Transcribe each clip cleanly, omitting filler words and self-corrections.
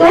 2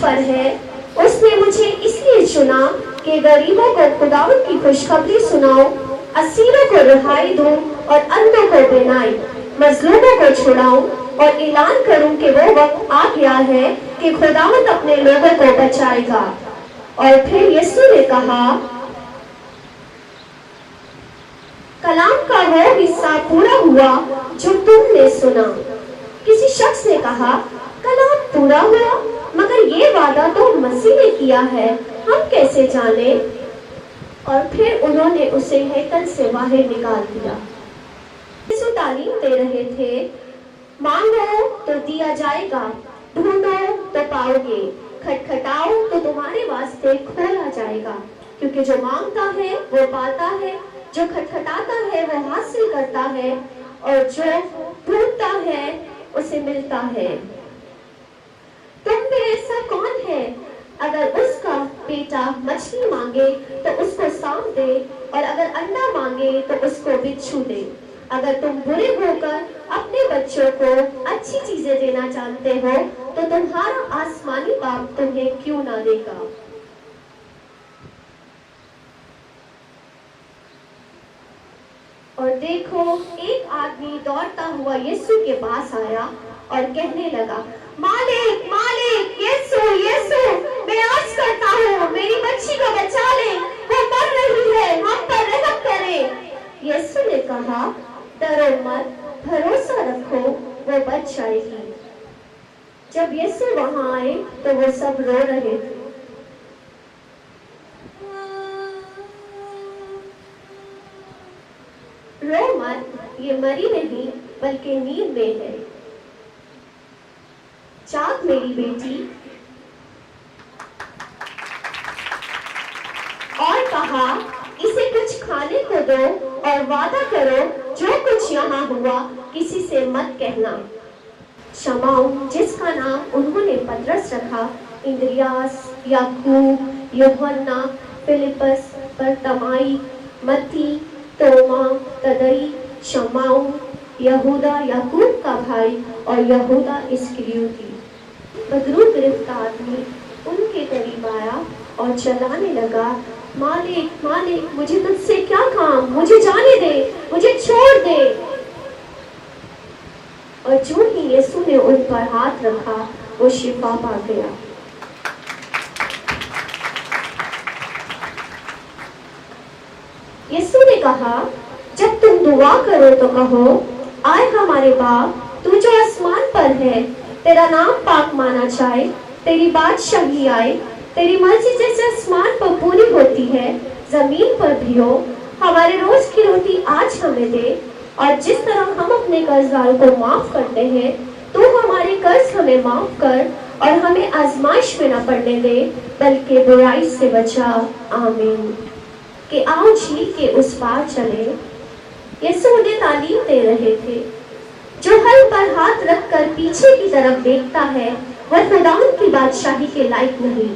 پر ہے. اس نے مجھے اس لیے چنا کہ غریبوں کو خداوند کی خوشخبری سناؤں، اسیروں کو رہائی دوں اور اندھوں کو بینائی، مظلوموں کو چھڑاؤں اور اعلان کروں کہ وہ وقت آ گیا ہے کہ خداوند اپنے لوگوں کو بچائے گا. اور پھر یسوع نے کہا، کلام کا وہ حصہ پورا ہوا جو تم نے سنا. کسی شخص نے کہا، کلام پورا ہوا، مگر یہ وعدہ تو مسیح نے کیا ہے، ہم کیسے جانیں؟ اور پھر انہوں نے اسے ہیکل سے باہر نکال دیا. یسوع تعلیم دے رہے تھے، مانگو تو دیا جائے گا، ڈھونڈو تو پاؤ گے، کھٹکھٹاؤ تو تمہارے واسطے کھولا جائے گا. کیونکہ جو مانگتا ہے وہ پاتا ہے، جو کھٹکھٹاتا ہے وہ حاصل کرتا ہے، اور جو ڈھونڈتا ہے اسے ملتا ہے. تم میں ایسا کون ہے اگر اس کا بیٹا مچھلی مانگے تو اس کو سانپ دے، اور اگر انڈا مانگے تو اس کو بچھو دے؟ اگر تم برے ہو کر اپنے بچوں کو اچھی چیزیں دینا جانتے ہو تو تمہارا آسمانی باپ تمہیں کیوں نہ دے گا. اور دیکھو، ایک آدمی دوڑتا ہوا یسوع کے پاس آیا اور کہنے لگا، مالک مالک، یسوع یسوع، میں عرض کرتا ہوں میری بچی کو بچا لیں، وہ مر رہی ہے، ہم پر رحم کریں. یسوع نے کہا، ڈرو مت، بھروسہ رکھو، وہ بچ جائے گی. جب یسوع وہاں آئے تو وہ سب رو رہے تھے. رو مت، یہ مری نہیں بلکہ نیند میں ہے. جاگ میری بیٹی. اور کہا، اسے کچھ کھانے کو دو اور وعدہ کرو جو کچھ یہاں ہوا کسی سے مت کہنا. شمعون، جس کا نام انہوں نے پطرس رکھا، اندریاس، یعقوب، یوحنا، فلپس، برتمائی، متی، توما، تدئی، شمعون، یہودا یعقوب کا بھائی، اور یہودا اسکریوتی. بدرو گرفت آدمی ان کے قریب آیا اور چلانے لگا، مالک مالک، مجھے تجھ سے کیا کام، مجھے جانے دے، مجھے چھوڑ دے. اور جو ہی یسوع نے ان پر ہاتھ رکھا وہ شفا پا گیا. یسوع نے کہا، جب تم دعا کرو تو کہو، آئے ہمارے باپ تو جو آسمان پر ہے، تیرا نام پاک مانا جائے، تیری بادشاہی آئے، تیری مرضی جیسے آسمان پر پوری ہوتی ہے زمین پر بھی ہو. ہمارے روز کی روٹی آج ہمیں دے، اور جس طرح ہم اپنے قرضدار کو معاف کرتے ہیں تو ہمارے قرض ہمیں معاف کر، اور ہمیں آزمائش میں نہ پڑنے دے بلکہ برائی سے بچا. آمین. کہ آؤ جھیل کے اس پار چلے. یسوع انہیں تعلیم دے رہے تھے، جو حل پر ہاتھ رکھ کر پیچھے کی طرف دیکھتا ہے وہ خداوند کی بادشاہی کے لائق نہیں.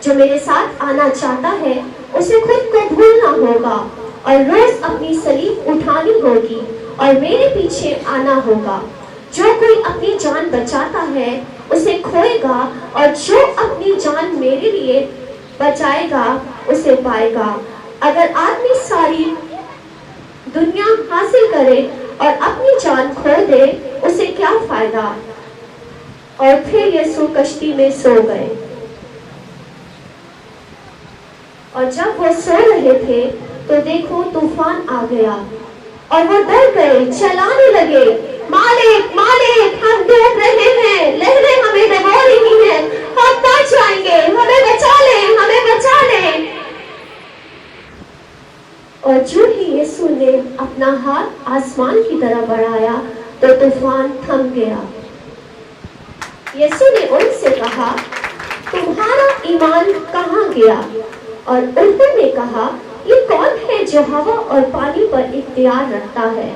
جو میرے ساتھ آنا چاہتا ہے اسے خود کو بھولنا ہوگا اور روز اپنی صلیب اٹھانی ہوگی اور میرے پیچھے آنا ہوگا. جو کوئی اپنی جان بچاتا ہے اسے کھوئے گا، اور جو اپنی جان میرے لیے بچائے گا اسے پائے گا. اگر آدمی ساری دنیا حاصل کرے اور اپنی جان کھو دے اسے کیا فائدہ؟ اور پھر یسوع کشتی میں سو گئے. اور جب وہ سو رہے تھے تو دیکھو طوفان آ گیا اور وہ ڈر گئے، چلانے لگے، مالک مالک، ہم ڈوب رہے ہیں، لہریں ہمیں ڈبو رہی ہیں، ہم مر جائیں گے، ہمیں بچا لیں، ہمیں بچا لیں. اور جو ہی یسوع نے اپنا ہاتھ آسمان کی طرف بڑھایا تو طوفان تھم گیا. یسوع نے ان سے کہا، تمہارا ایمان کہاں گیا؟ اور انہوں نے کہا، یہ کون ہے جو ہوا اور پانی پر اختیار رکھتا ہے؟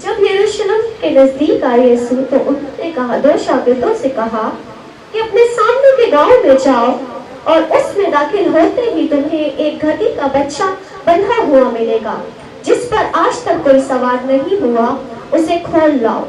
جب یروشلم کے نزدیک آئے یسوع تو انہوں نے کہا، دو شاگردوں سے کہا کہ اپنے سامنے کے گاؤں میں جاؤ اور اس میں داخل ہوتے ہی تمہیں ایک گدھی کا بچہ بندھا ہوا ملے گا، جس پر آج تک کوئی سوار نہیں ہوا، اسے کھول لاؤ.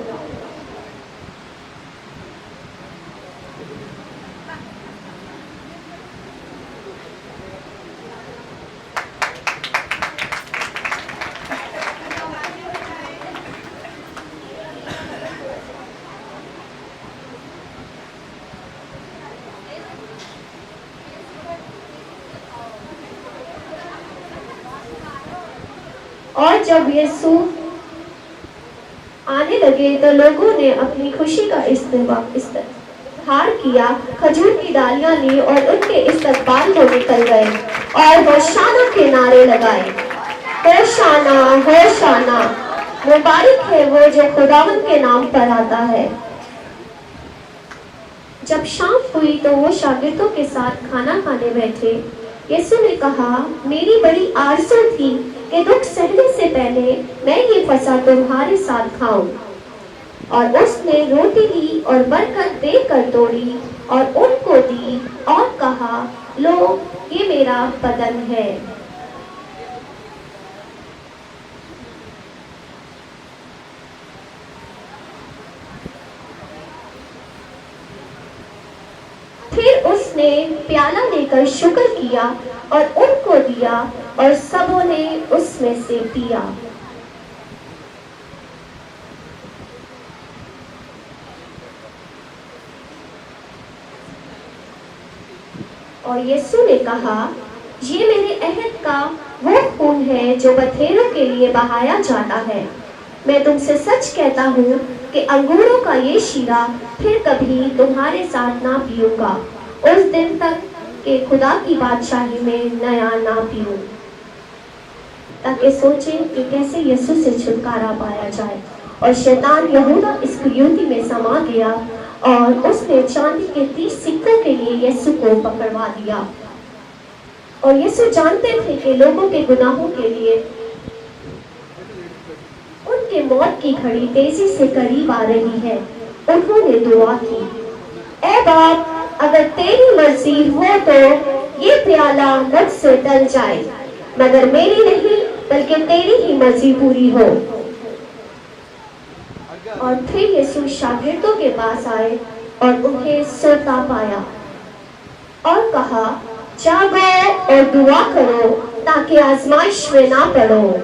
اور جب یسوع آنے لگے تو لوگوں نے اپنی خوشی کا اظہار کیا، کھجور کی ڈالیاں لی اور ان کے استقبال کو نکل گئے اور ہوشانہ کے نعرے لگائے، ہوشانہ ہوشانہ، مبارک ہے وہ جو خداوند کے نام پر آتا ہے۔ جب شام ہوئی تو وہ شاگردوں کے ساتھ کھانا کھانے بیٹھے۔ یسوع نے کہا، میری بڑی آرزو تھی کہ دکھ سہنے سے پہلے میں یہ فصح تمہارے ساتھ کھاؤں۔ اور اس نے روٹی لی اور برکت دے کر توڑی اور ان کو دی اور کہا، لو، یہ میرا بدن ہے۔ پھر اس نے پیالہ لے کر شکر کیا اور ان کو دیا اور سبوں نے اس میں سے پیا۔ اور یسوع نے کہا، یہ میرے عہد کا وہ خون ہے جو بتھیروں کے لیے بہایا جاتا ہے۔ میں تم سے سچ کہتا ہوں کہ انگوروں کا یہ شیرہ پھر کبھی تمہارے ساتھ نہ پیوں گا، اس دن تک کہ خدا کی بادشاہی میں نیا نہ پیوں۔ تاکہ سوچیں کہ کیسے یسوع سے چھٹکارا پایا جائے۔ اور شیطان یہودا اسکریوتی میں سما گیا اور اس نے چاندی کے 30 سکوں کے لیے یسوع کو پکڑوا دیا۔ اور یسوع جانتے تھے کہ لوگوں کے گناہوں کے لیے ان کے موت کی گھڑی تیزی سے قریب آ رہی ہے۔ انہوں نے دعا کی، اے باپ، اگر تیری مرضی ہو تو یہ پیالہ مجھ سے ٹل جائے، مگر میری نہیں بلکہ تیری ہی مرضی پوری ہو۔ اور پھر یسوع شاگردوں کے پاس آئے اور انہیں سوتا پایا اور کہا، جاگو اور دعا کرو تاکہ آزمائش میں نہ پڑو۔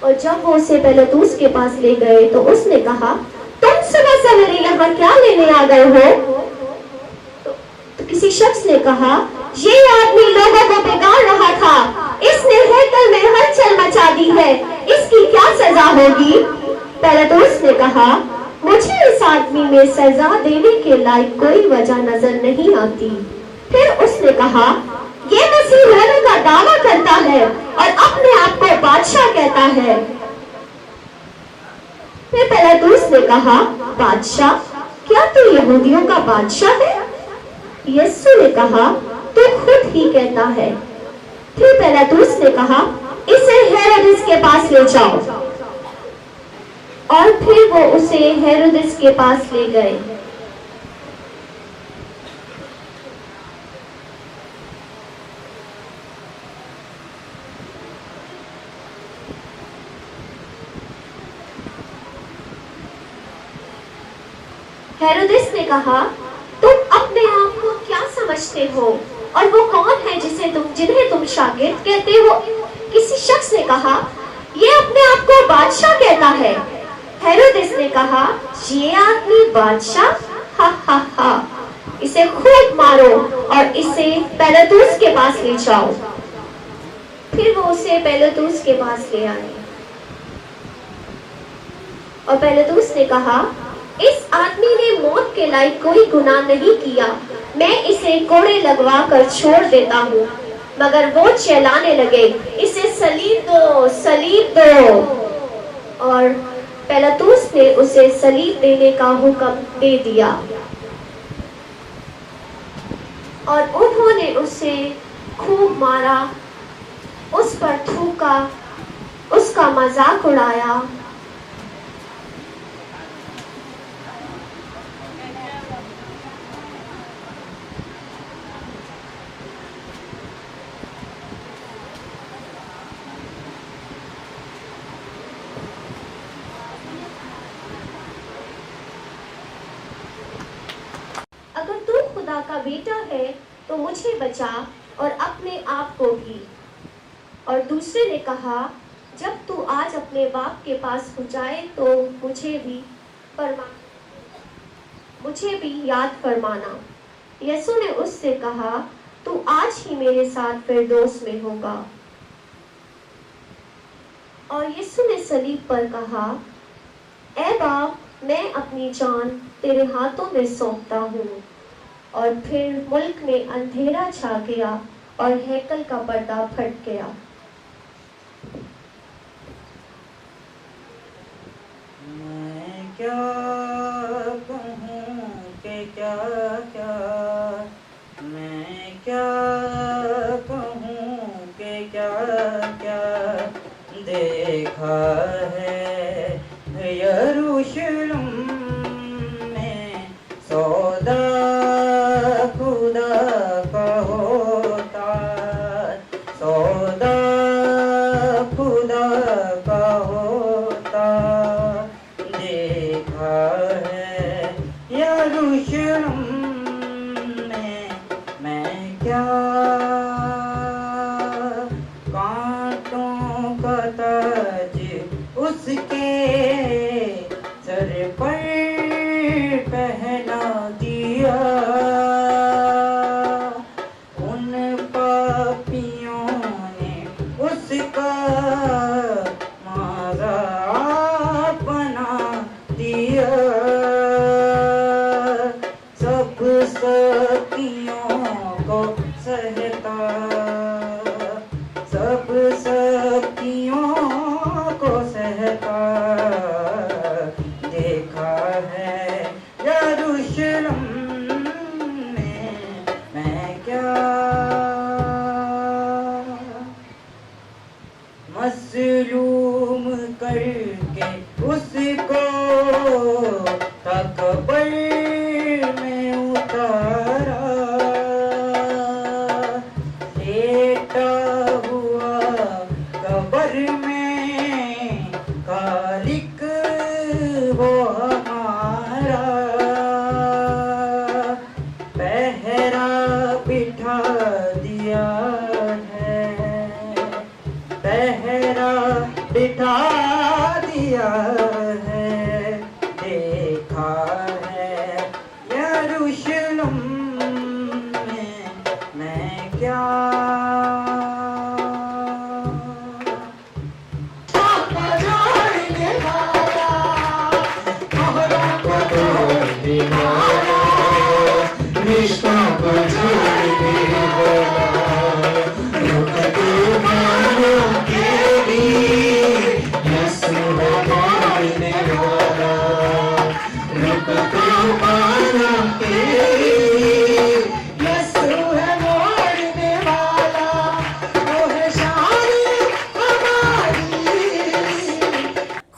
اور جب وہ اسے پیلاطس کے پاس لے گئے تو اس نے کہا، تم صبح سویرے یہاں کیا لینے آ گئے ہو؟ تو کسی شخص نے کہا، یہ آدمی لوگوں کو بگاڑ رہا تھا، اس نے ہیکل میں ہلچل مچا دی ہے، اس کی کیا سزا ہوگی؟ پیلاطس نے کہا، مجھے اس آدمی میں سزا دینے کے لائق کوئی وجہ نظر نہیں آتی۔ پھر اس نے کہا، یہ مسیح ہونے کا دعویٰ کرتا ہے اور اپنے آپ کو بادشاہ کہتا ہے۔ پھر پیلاطس نے کہا، بادشاہ؟ کیا تو یہودیوں کا بادشاہ ہے؟ یسوع نے کہا، تو خود ہی کہتا ہے۔ پھر پیلاطس نے کہا، اسے ہیرودس کے پاس لے جاؤ۔ اور پھر وہ اسے ہیرودس کے پاس لے گئے۔ ہیرودس نے کہا، تم اپنے آپ کو کیا سمجھتے ہو اور وہ کون ہے جنہیں تم شاگرد کہتے ہو؟ کسی شخص نے کہا، یہ اپنے آپ کو بادشاہ کہتا ہے۔ ہیرودس نے کہا، یہ آدمی بادشاہ؟ ہا ہا ہا، اسے خوب مارو اور اسے پیلاطس کے پاس لے جاؤ۔ پھر وہ اسے پیلاطس کے پاس لے آئے۔ اور پیلاطس نے کہا، اس آدمی نے موت کے لائق کوئی گناہ نہیں کیا، میں اسے کوڑے لگوا کر چھوڑ دیتا ہوں۔ مگر وہ چلانے لگے، اسے صلیب دو، صلیب دو۔ اور پیلاطس نے اسے صلیب دینے کا حکم دے دیا۔ اور انہوں نے اسے خوب مارا، اس پر تھوکا، اس کا مذاق اڑایا۔ اگر تو خدا کا بیٹا ہے تو مجھے بچا اور اپنے آپ کو بھی۔ اور دوسرے نے کہا، جب تو آج اپنے باپ کے پاس ہو جائے تو مجھے بھی یاد فرمانا۔ یسوع نے اس سے کہا، تو آج ہی میرے ساتھ فردوس میں ہوگا۔ اور یسوع نے صلیب پر کہا، اے باپ، میں اپنی جان تیرے ہاتھوں میں سونپتا ہوں۔ اور پھر ملک میں اندھیرا چھا گیا اور ہیکل کا پردہ پھٹ گیا۔ میں کیا کہوں کہ کیا کیا، میں کیا کہوں کہ کیا کیا دیکھا ہے یروشلم میں، سودا خدا کا ہوتا، سودا خدا کا ہوتا، دیکھا ہے یروشلم میں کیا کانٹوں کا تاج اس کے سر پر پہنا دیا، ان پاپیوں نے اس کا مذاق بنا دیا، سب سختیوں کو سہتا، سب سختیوں کو سہتا، دیکھا ہے یروشلم میں کیا مظلوم کر کے اس کو تکبر میں اتارا، لیٹا ہوا قبر میں خالق وہ ہمارا، پہرا بٹھا دیا ہے، پہرا بٹھا دیا ہے، دیکھا ہے یروشلم میں کیا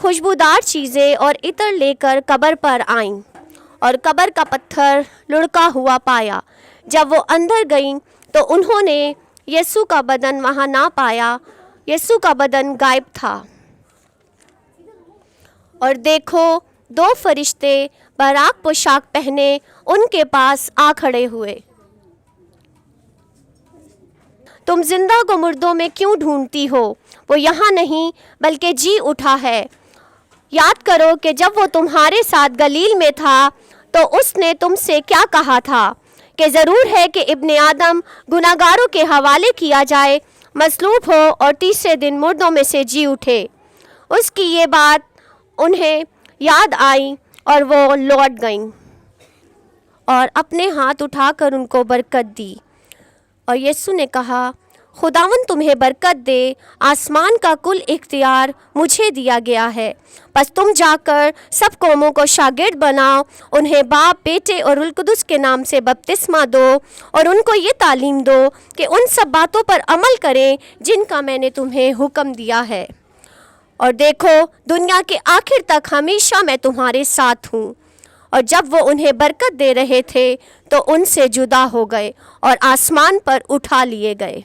خوشبودار چیزیں اور عطر لے کر قبر پر آئیں اور قبر کا پتھر لڑکا ہوا پایا۔ جب وہ اندر گئیں تو انہوں نے یسوع کا بدن وہاں نہ پایا، یسوع کا بدن غائب تھا۔ اور دیکھو، دو فرشتے براق پوشاک پہنے ان کے پاس آ کھڑے ہوئے۔ تم زندہ کو مردوں میں کیوں ڈھونڈتی ہو؟ وہ یہاں نہیں بلکہ جی اٹھا ہے۔ یاد کرو کہ جب وہ تمہارے ساتھ گلیل میں تھا تو اس نے تم سے کیا کہا تھا کہ ضرور ہے کہ ابن آدم گناہگاروں کے حوالے کیا جائے، مصلوب ہو اور تیسرے دن مردوں میں سے جی اٹھے۔ اس کی یہ بات انہیں یاد آئی اور وہ لوٹ گئیں اور اپنے ہاتھ اٹھا کر ان کو برکت دی۔ اور یسوع نے کہا، خداوند تمہیں برکت دے، آسمان کا کل اختیار مجھے دیا گیا ہے، پس تم جا کر سب قوموں کو شاگرد بناؤ، انہیں باپ، بیٹے اور روح القدس کے نام سے بپتسمہ دو اور ان کو یہ تعلیم دو کہ ان سب باتوں پر عمل کریں جن کا میں نے تمہیں حکم دیا ہے، اور دیکھو دنیا کے آخر تک ہمیشہ میں تمہارے ساتھ ہوں۔ اور جب وہ انہیں برکت دے رہے تھے تو ان سے جدا ہو گئے اور آسمان پر اٹھا لیے گئے۔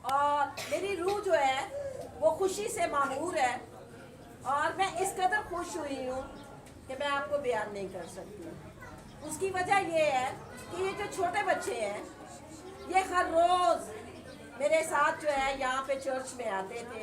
اور میری روح جو ہے وہ خوشی سے معمور ہے، اور میں اس قدر خوش ہوئی ہوں کہ میں آپ کو بیان نہیں کر سکتی۔ اس کی وجہ یہ ہے کہ یہ جو چھوٹے بچے ہیں یہ ہر روز میرے ساتھ جو ہے یہاں پہ چرچ میں آتے تھے،